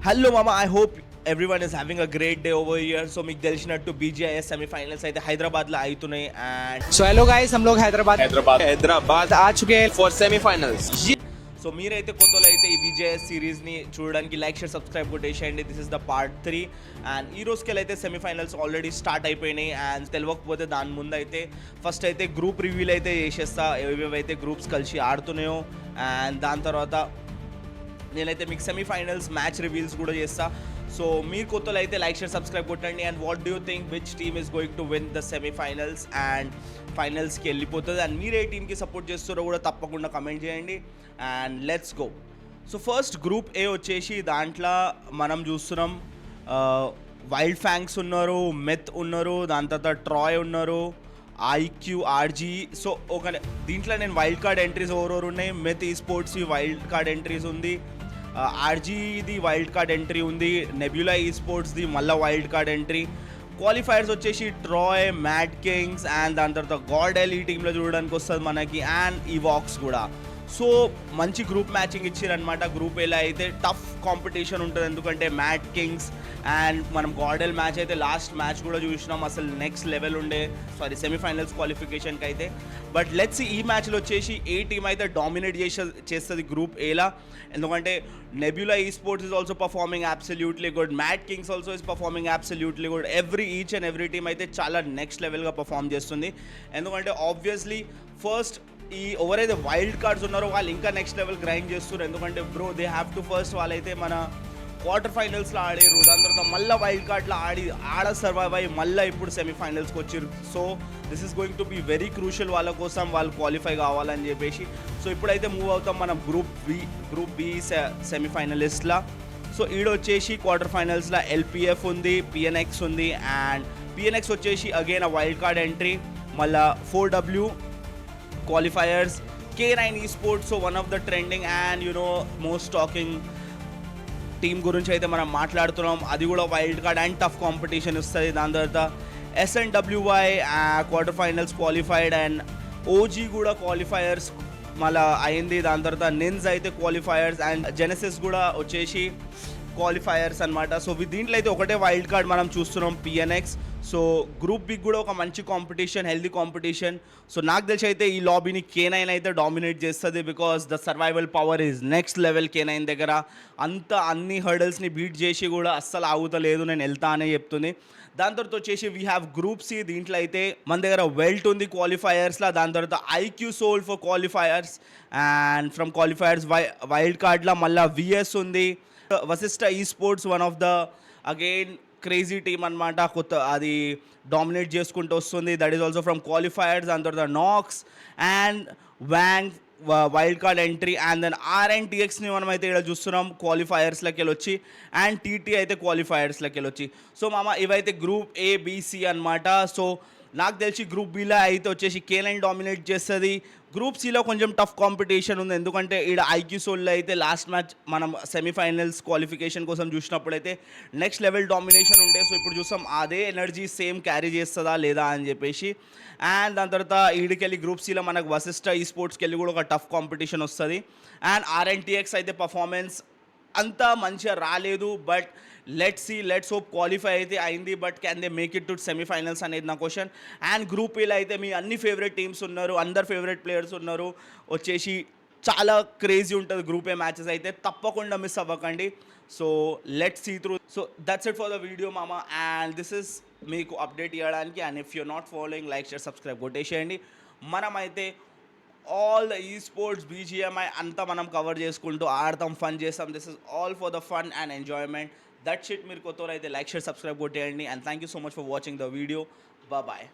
Hello mama, I hope everyone is having a great day over here. So మీకు తెలిసినట్టు BGIS semifinals అయితే హైదరాబాద్లో అవుతున్నాయి అండ్ सो हेलो गाइस, हम लोग हैदराबाद आ चुके हैं फॉर सेमीफाइनल्स. సో మీరైతే కొత్తలో అయితే ఈ BGIS సిరీస్ని చూడడానికి లైక్ షేర్ సబ్స్క్రైబ్ కొట్టేసేయండి. This is the part 3 and ఈ రోజుకి అయితే సెమీఫైనల్స్ ఆల్రెడీ స్టార్ట్ అయిపోయినాయి అండ్ తెలియకపోతే దాని ముందు అయితే ఫస్ట్ అయితే గ్రూప్ రివ్యూలు అయితే చేసేస్తా ఏవేవైతే గ్రూప్స్ కలిసి ఆడుతున్నాయో అండ్ దాని తర్వాత నేనైతే మీకు సెమీఫైనల్స్ మ్యాచ్ రివ్యూల్స్ కూడా చేస్తా. సో మీరు కొత్తలో అయితే లైక్ షేర్ సబ్స్క్రైబ్ కొట్టండి and what do you think which team is going to win the semifinals and ఫైనల్స్కి వెళ్ళిపోతుంది అండ్ మీరు ఏ టీమ్కి సపోర్ట్ చేస్తారో కూడా తప్పకుండా కమెంట్ చేయండి and let's go. So first group A వచ్చేసి దాంట్లో మనం చూస్తున్నాం వైల్డ్ ఫ్యాంక్స్ ఉన్నారు, మెత్ ఉన్నారు, దాని తర్వాత ట్రాయ్ ఉన్నారు, IQRG. సో ఒక దీంట్లో నేను వైల్డ్ కార్డ్ ఎంట్రీస్ ఓవర్ ఉన్నాయి. మెత్ ఈ స్పోర్ట్స్ వైల్డ్ కార్డ్ ఎంట్రీస్ ఉంది, ఆర్జీది వైల్డ్ కార్డ్ ఎంట్రీ ఉంది, నెబ్యులా ఈ స్పోర్ట్స్ది మళ్ళీ వైల్డ్ కార్డ్ ఎంట్రీ. క్వాలిఫైర్స్ వచ్చేసి ట్రాయ్, మ్యాడ్ కింగ్స్ అండ్ దాని తర్వాత గార్డెల్ ఈ టీంలో చూడడానికి వస్తుంది మనకి అండ్ ఈవాక్స్ కూడా. సో మంచి గ్రూప్ మ్యాచింగ్ ఇచ్చారనమాట. గ్రూప్ ఎలా అయితే టఫ్ కాంపిటీషన్ ఉంటుంది ఎందుకంటే మ్యాడ్ కింగ్స్ అండ్ మనం గార్డెల్ మ్యాచ్ అయితే లాస్ట్ మ్యాచ్ కూడా చూసినాం, అసలు నెక్స్ట్ లెవెల్ ఉండే సెమీఫైనల్స్ క్వాలిఫికేషన్కి అయితే. బట్ లెట్స్ ఈ మ్యాచ్లో వచ్చేసి ఏ టీమ్ అయితే డామినేట్ చేస్తుంది గ్రూప్ ఏలా, ఎందుకంటే నెబ్యులా ఈ sports is also performing absolutely good, mad Kings also is performing absolutely good. Each and every team అయితే చాలా నెక్స్ట్ లెవెల్గా పర్ఫామ్ చేస్తుంది. ఎందుకంటే ఆబ్వియస్లీ ఫస్ట్ ఈ ఎవరైతే వైల్డ్ కార్డ్స్ ఉన్నారో వాళ్ళు ఇంకా నెక్స్ట్ లెవెల్ గ్రైండ్ చేస్తున్నారు. ఎందుకంటే bro they have to first వాళ్ళైతే మన క్వార్టర్ ఫైనల్స్లో ఆడారు, దాని తర్వాత మళ్ళీ వైల్డ్ కార్డ్లో ఆడ సర్వైవ్ అయ్యి మళ్ళీ ఇప్పుడు సెమీఫైనల్స్కి వచ్చారు. So this is going to be very crucial వాళ్ళ కోసం, వాళ్ళు క్వాలిఫై కావాలని చెప్పేసి. సో ఇప్పుడైతే మూవ్ అవుతాం మనం గ్రూప్ బి సెమీఫైనలిస్ట్లా. సో ఈడొచ్చేసి క్వార్టర్ ఫైనల్స్లో LPF ఉంది, PNX ఉంది అండ్ PNX వచ్చేసి again a wild card entry, మళ్ళీ 4W qualifiers, K9 esports, so one of the trending and most talking team గురించి అయితే మనం మాట్లాడుతున్నాం. అది కూడా wild card and tough competition ఇస్తుంది. దాని తర్వాత SNWY quarter finals qualified and OG కూడా క్వాలిఫైయర్స్ మళ్ళీ అయింది. దాని తర్వాత నిన్స్ అయితే క్వాలిఫైయర్స్ అండ్ జెనసిస్ కూడా వచ్చేసి క్వాలిఫైయర్స్ అనమాట. సో దీంట్లో అయితే ఒకటే వైల్డ్ కార్డ్ మనం చూస్తున్నాం PNX. సో గ్రూప్ బిగ్ కూడా ఒక మంచి కాంపిటీషన్, హెల్దీ కాంపిటీషన్. సో నాకు తెలిసి అయితే ఈ లాబీని K9 అయితే డామినేట్ చేస్తుంది because the survival power is next level. K9 దగ్గర అన్ని హర్డల్స్ని బీట్ చేసి కూడా అస్సలు ఆగుతలేదు, నేను వెళ్తా అనే చెప్తుంది. దాని తర్వాత వచ్చేసి వీ హ్యావ్ గ్రూప్ C. దీంట్లో అయితే మన దగ్గర వెల్ట్ ఉంది క్వాలిఫైయర్స్లో, దాని తర్వాత IQ Soul for qualifiers and from qualifiers wild కార్డ్లో మళ్ళీ VS ఉంది. Vasishta esports one of the again crazy team అనమాట, కొత్త అది డామినేట్ చేసుకుంటూ వస్తుంది. That is also from qualifiers. దాని తర్వాత నాక్స్ అండ్ వ్యాంగ్ wild card entry and then RNTXని మనం అయితే ఇక్కడ చూస్తున్నాం క్వాలిఫైయర్స్లోకి వెళ్ళొచ్చి అండ్ TT అయితే క్వాలిఫైయర్స్లోకి వెళ్ళొచ్చి. సో మామ ఇవైతే గ్రూప్ ABC అనమాట. సో నాకు తెలిసి గ్రూప్ Bలో అయితే వచ్చేసి K9 డామినేట్ చేస్తుంది. గ్రూప్ Cలో కొంచెం టఫ్ కాంపిటీషన్ ఉంది ఎందుకంటే ఇక్కడ IQ Soulలో అయితే లాస్ట్ మ్యాచ్ మనం సెమీఫైనల్స్ క్వాలిఫికేషన్ కోసం చూసినప్పుడు అయితే నెక్స్ట్ లెవెల్ డామినేషన్ ఉండే. సో ఇప్పుడు చూస్తాం అదే ఎనర్జీ సేమ్ క్యారీ చేస్తుందా లేదా అని చెప్పేసి. అండ్ దాని తర్వాత ఈడికెళ్ళి గ్రూప్ Cలో మనకు వశిష్ట ఈ స్పోర్ట్స్కి వెళ్ళి కూడా ఒక టఫ్ కాంపిటీషన్ వస్తుంది. అండ్ RNTX అయితే పర్ఫార్మెన్స్ అంతా మంచిగా రాలేదు, బట్ లెట్స్ హోప్ క్వాలిఫై అయితే అయింది. But can they make it to semifinals అనేది నా క్వశ్చన్. అండ్ గ్రూప్ ఏలో అయితే మీ అన్ని ఫేవరెట్ టీమ్స్ ఉన్నారు, అందరు ఫేవరెట్ ప్లేయర్స్ ఉన్నారు, వచ్చేసి చాలా క్రేజీ ఉంటుంది గ్రూప్ ఏ మ్యాచెస్ అయితే, తప్పకుండా మిస్ అవ్వకండి. So let's see through. So that's it for the video మామా అండ్ దిస్ ఇస్ మీకు అప్డేట్ ఇవ్వడానికి. And if you're not following like share subscribe కొట్టేసేయండి. మనమైతే all the esports BGMI అంతా మనం కవర్ చేసుకుంటూ ఆడతాం, ఫన్ చేస్తాం. This is all for the fun and enjoyment. That's it. మీరు కొత్త అయితే లైక్ షేర్ సబ్స్క్రైబ్ కొట్టేయండి and thank you so much for watching the video. Bye.